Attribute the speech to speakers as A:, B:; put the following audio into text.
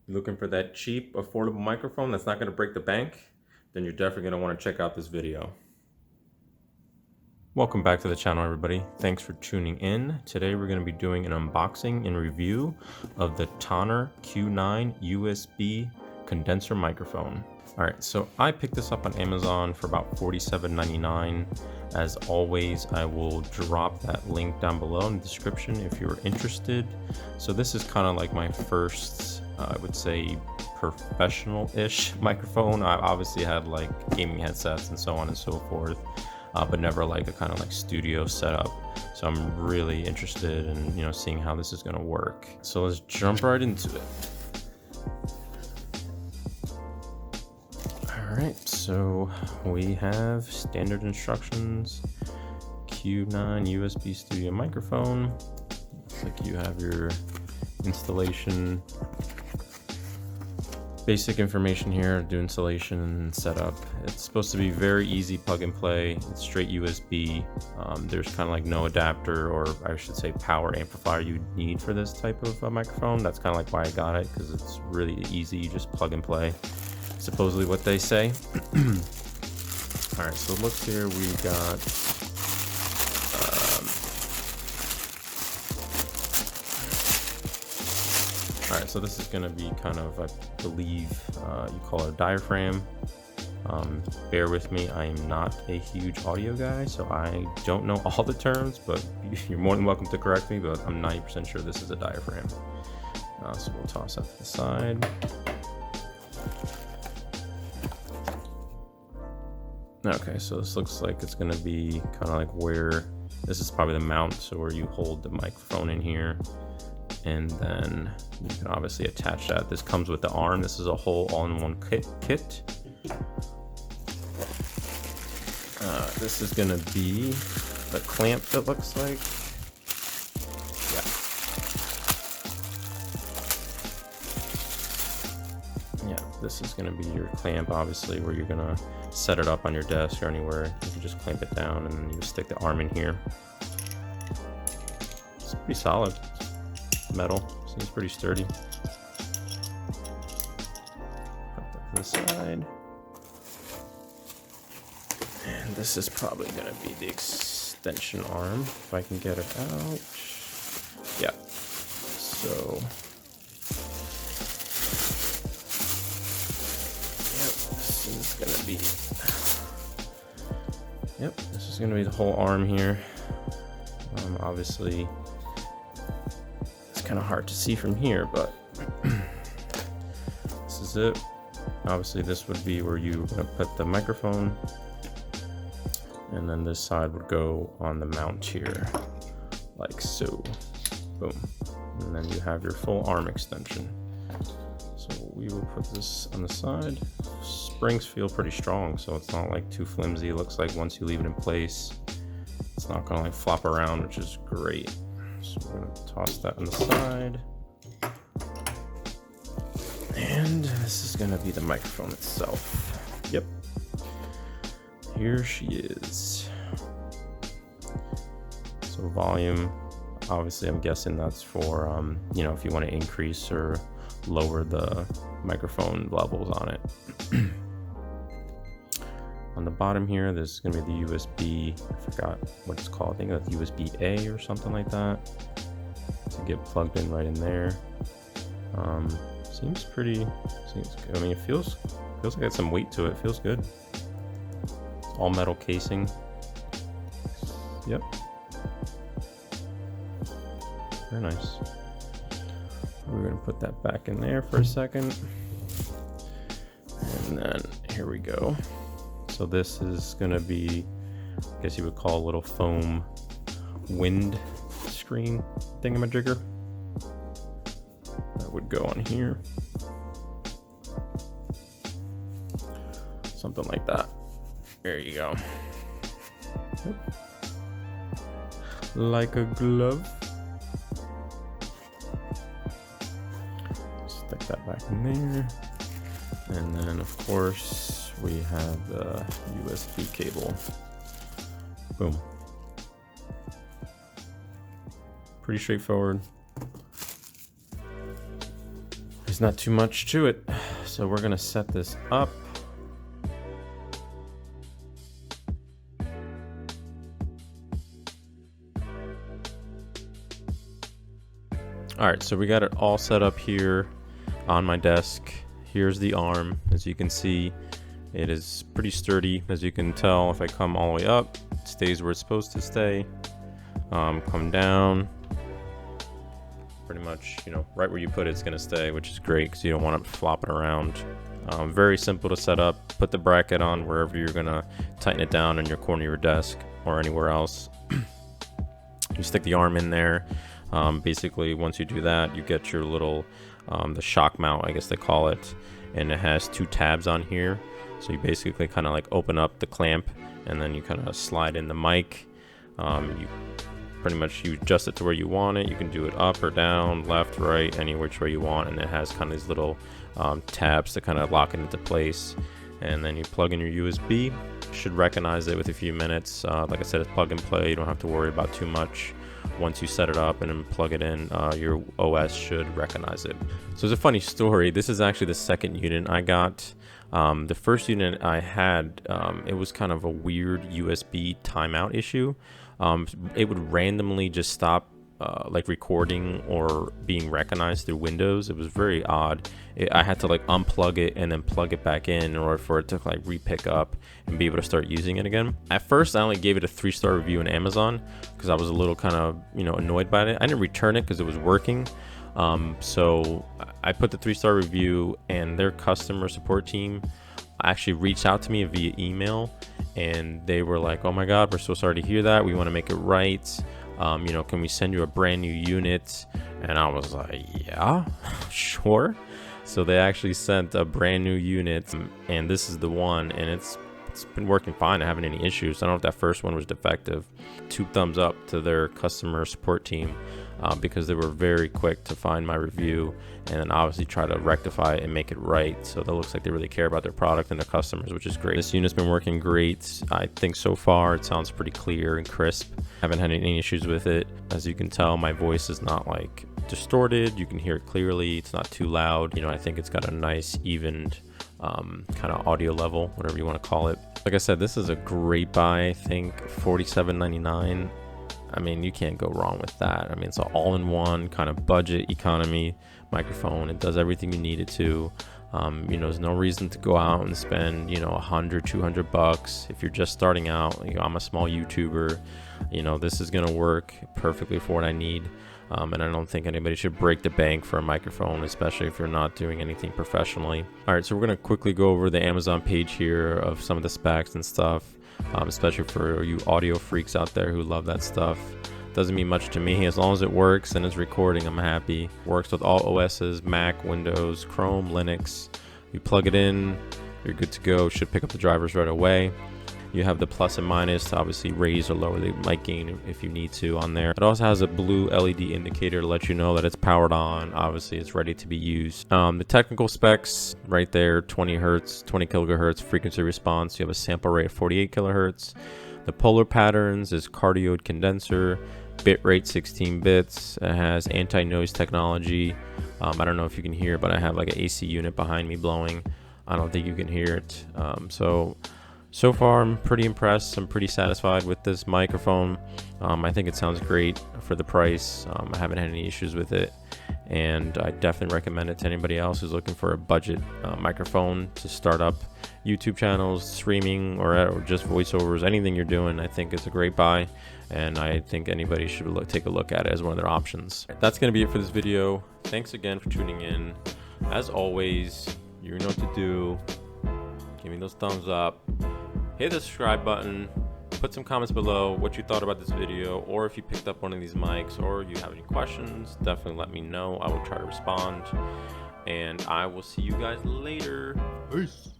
A: You're looking for that cheap, affordable microphone that's not going to break the bank? Then you're definitely going to want to check out this video. Welcome back to the channel, everybody. Thanks for tuning in. Today we're going to be doing an unboxing and review of the Tonor Q9 USB condenser microphone. Alright, so I picked this up on Amazon for about $47.99. As always, I will drop that link down below in the description if you're interested. So this is kind of like my first, I would say, professional-ish microphone. I obviously had like gaming headsets and so on and so forth, but never like a kind of like studio setup. So I'm really interested in, seeing how this is going to work. So let's jump right into it. Alright, so we have standard instructions, Q9 USB studio microphone. Looks like you have your installation, basic information here, do installation and setup. It's supposed to be very easy plug and play. It's straight USB. There's kind of like no adapter, or I should say power amplifier you need for this type of microphone. That's kind of like why I got it, because it's really easy. You just plug and play. Supposedly what they say. All right, so it looks here we got all right, so this is going to be kind of, I believe you call it a diaphragm. Bear with me, I am not a huge audio guy, so I don't know all the terms, but you're more than welcome to correct me, but I'm 90% sure this is a diaphragm. So we'll toss that to the side. Okay, so this looks like it's going to be kind of like where, this is probably the mount, so where you hold the microphone in here, and then you can obviously attach that. This comes with the arm. This is a whole all-in-one kit. This is going to be the clamp, that looks like. Yeah, this is going to be your clamp, obviously, where you're going to set it up on your desk or anywhere. You can just clamp it down, and then you stick the arm in here. It's pretty solid. Metal, seems pretty sturdy. Put that to the side. And this is probably going to be the extension arm, if I can get it out. Yeah. So this is gonna be the whole arm here. Obviously it's kind of hard to see from here, but this is it. Obviously this would be where you're gonna put the microphone, and then this side would go on the mount here, like so. Boom. And then you have your full arm extension. So we will put this on the side. Springs feel pretty strong, so it's not like too flimsy. It looks like once you leave it in place, it's not gonna like flop around, which is great. So we're gonna toss that on the side. And this is gonna be the microphone itself. Yep. Here she is. So volume, obviously I'm guessing that's for, if you want to increase or lower the microphone levels on it. On the bottom here, this is going to be the USB, I forgot what it's called, I think that's USB-A or something like that, to get plugged in right in there. Seems good. I mean, it feels like it's some weight to it. Feels good. It's all metal casing. Yep. Very nice. We're going to put that back in there for a second. And then here we go. So this is going to be, I guess you would call a little foam wind screen thingamajigger. That would go on here. Something like that. There you go. Yep. Like a glove. Stick that back in there. And then of course we have the USB cable. Boom. Pretty straightforward. there's not too much to it. So we're gonna set this up. All right, so we got it all set up here on my desk. Here's the arm. As you can see, it is pretty sturdy. As you can tell, if I come all the way up, it stays where it's supposed to stay. Come down, pretty much, you know, right where you put it's gonna stay, which is great because you don't want it flopping around. Very simple to set up. Put the bracket on wherever you're gonna tighten it down in your corner of your desk or anywhere else. You stick the arm in there. Basically, once you do that, you get your little the shock mount, I guess they call it, and it has 2 tabs on here. So you basically kind of like open up the clamp, and then you kind of slide in the mic. You pretty much you adjust it to where you want it. You can do it up or down, left, right, any which way you want, and it has kind of these little tabs to kind of lock it into place. And then you plug in your USB. Should recognize it with a few minutes. Like I said, it's plug and play. You don't have to worry about too much. Once you set it up and then plug it in, your OS should recognize it. So it's a funny story. This is actually the second unit I got. The first unit I had, it was kind of a weird USB timeout issue. It would randomly just stop like recording or being recognized through Windows. It was very odd. I had to like unplug it and then plug it back in order for it to like re-pick up and be able to start using it again. At first I only gave it a 3-star review on Amazon because I was a little kind of, you know, annoyed by it. I didn't return it because it was working. So I put the 3-star review, and their customer support team actually reached out to me via email, and they were like, oh my god, we're so sorry to hear that, we want to make it right. You know, can we send you a brand new unit? And I was like, yeah, sure. So they actually sent a brand new unit, and this is the one, and it's been working fine. I haven't any issues. I don't know if that first one was defective. 2 thumbs up to their customer support team because they were very quick to find my review and then obviously try to rectify it and make it right. So that looks like they really care about their product and their customers, which is great. This unit's been working great. I think so far it sounds pretty clear and crisp. Haven't had any issues with it. As you can tell, my voice is not like distorted. You can hear it clearly. It's not too loud. You know, I think it's got a nice evened kind of audio level, whatever you want to call it. Like I said, this is a great buy. I think $47.99. I mean, you can't go wrong with that. I mean, it's an all-in-one kind of budget economy microphone. It does everything you need it to. You know, there's no reason to go out and spend, you know, $100-200 if you're just starting out. You know, I'm a small YouTuber. You know, this is gonna work perfectly for what I need. And I don't think anybody should break the bank for a microphone, especially if you're not doing anything professionally. All right, so we're gonna quickly go over the Amazon page here of some of the specs and stuff, especially for you audio freaks out there who love that stuff. Doesn't mean much to me. As long as it works and is recording, I'm happy. Works with all OSs, Mac, Windows, Chrome, Linux. You plug it in, you're good to go. Should pick up the drivers right away. You have the plus and minus to obviously raise or lower the mic gain if you need to on there. It also has a blue LED indicator to let you know that it's powered on. Obviously, it's ready to be used. The technical specs right there, 20 hertz, 20 kilohertz frequency response. You have a sample rate of 48 kilohertz. The polar patterns is Cardioid condenser. Bit rate 16 bits. It has anti-noise technology. I don't know if you can hear, but I have like an AC unit behind me blowing. I don't think you can hear it. So far, I'm pretty impressed. I'm pretty satisfied with this microphone. I think it sounds great for the price. I haven't had any issues with it, and I definitely recommend it to anybody else who's looking for a budget microphone to start up YouTube channels, streaming, or just voiceovers. Anything you're doing, I think it's a great buy, and I think anybody should take a look at it as one of their options. That's going to be it for this video. Thanks again for tuning in. As always, you know what to do. Give me those thumbs up. Hit the subscribe button. Put some comments below what you thought about this video, or if you picked up one of these mics, or you have any questions, definitely let me know. I will try to respond, and I will see you guys later. Peace.